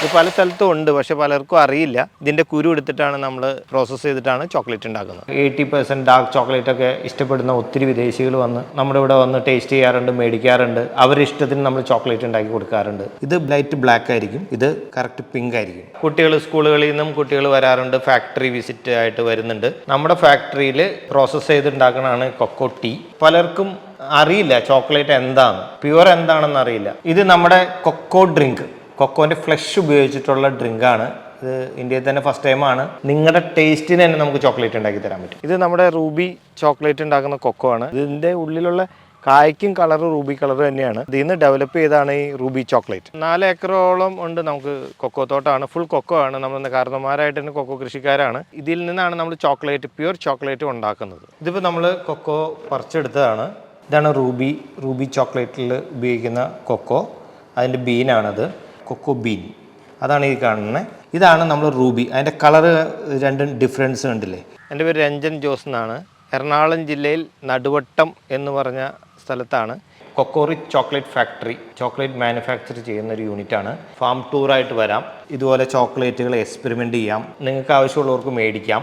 ഇത് പല സ്ഥലത്തും ഉണ്ട്, പക്ഷെ പലർക്കും അറിയില്ല. ഇതിൻ്റെ കുരു എടുത്തിട്ടാണ് നമ്മൾ പ്രോസസ്സ് ചെയ്തിട്ടാണ് ചോക്ലേറ്റ് ഉണ്ടാക്കുന്നത്. 80% ഡാർക്ക് ചോക്ലേറ്റ് ഒക്കെ ഇഷ്ടപ്പെടുന്ന ഒത്തിരി വിദേശികൾ വന്ന് നമ്മുടെ ഇവിടെ വന്ന് ടേസ്റ്റ് ചെയ്യാറുണ്ട്, മേടിക്കാറുണ്ട്. അവരുടെ ഇഷ്ടത്തിന് നമ്മൾ ചോക്ലേറ്റ് ഉണ്ടാക്കി കൊടുക്കാറുണ്ട്. ഇത് ലൈറ്റ് ബ്ലാക്ക് ആയിരിക്കും, ഇത് കറക്റ്റ് പിങ്ക് ആയിരിക്കും. കുട്ടികൾ സ്കൂളുകളിൽ നിന്നും കുട്ടികൾ വരാറുണ്ട്, ഫാക്ടറി വിസിറ്റ് ആയിട്ട് വരുന്നുണ്ട്. നമ്മുടെ ഫാക്ടറിയിൽ പ്രോസസ്സ് ചെയ്തുണ്ടാക്കണതാണ് കൊക്കോ ടീ. പലർക്കും അറിയില്ല ചോക്ലേറ്റ് എന്താണ്, പ്യുവർ എന്താണെന്ന് അറിയില്ല. ഇത് നമ്മുടെ കൊക്കോ ഡ്രിങ്ക്, കൊക്കോൻ്റെ ഫ്ലഷ് ഉപയോഗിച്ചിട്ടുള്ള ഡ്രിങ്കാണ്. ഇത് ഇന്ത്യയിൽ തന്നെ ഫസ്റ്റ് ടൈമാണ്. നിങ്ങളുടെ ടേസ്റ്റിന് തന്നെ നമുക്ക് ചോക്ലേറ്റ് ഉണ്ടാക്കി തരാൻ പറ്റും. ഇത് നമ്മുടെ റൂബി ചോക്ലേറ്റ് ഉണ്ടാക്കുന്ന കൊക്കോ ആണ്. ഇതിൻ്റെ ഉള്ളിലുള്ള കായ്ക്കും കളർ റൂബി കളർ തന്നെയാണ്. ഇതിൽ നിന്ന് ഡെവലപ്പ് ചെയ്താണ് ഈ റൂബി ചോക്ലേറ്റ്. 4 ഏക്കറോളം ഉണ്ട് നമുക്ക് കൊക്കോ തോട്ടമാണ്. ഫുൾ കൊക്കോ ആണ്. നമ്മൾ കാരണന്മാരായിട്ട് തന്നെ കൊക്കോ കൃഷിക്കാരാണ്. ഇതിൽ നിന്നാണ് നമ്മൾ ചോക്ലേറ്റ്, പ്യുവർ ചോക്ലേറ്റ് ഉണ്ടാക്കുന്നത്. ഇതിപ്പോൾ നമ്മൾ കൊക്കോ പറിച്ചെടുത്തതാണ്. ഇതാണ് റൂബി ചോക്ലേറ്റിൽ ഉപയോഗിക്കുന്ന കൊക്കോ. അതിൻ്റെ ബീനാണത്, കൊക്കോ ബീൻ. അതാണ് ഈ കാണുന്നത്. ഇതാണ് നമ്മൾ റൂബി. അതിൻ്റെ കളറ് രണ്ടും ഡിഫറൻസ് കണ്ടില്ലേ. എൻ്റെ പേര് രഞ്ജൻ ജോസ് എന്നാണ്. എറണാകുളം ജില്ലയിൽ നടുവട്ടം എന്ന് പറഞ്ഞ സ്ഥലത്താണ് കൊക്കോറി ചോക്ലേറ്റ് ഫാക്ടറി ചോക്ലേറ്റ് മാനുഫാക്ചർ ചെയ്യുന്ന ഒരു യൂണിറ്റാണ്. ഫാം ടൂറായിട്ട് വരാം. ഇതുപോലെ ചോക്ലേറ്റുകൾ എക്സ്പെരിമെൻ്റ് ചെയ്യാം. നിങ്ങൾക്ക് ആവശ്യമുള്ളവർക്ക് മേടിക്കാം.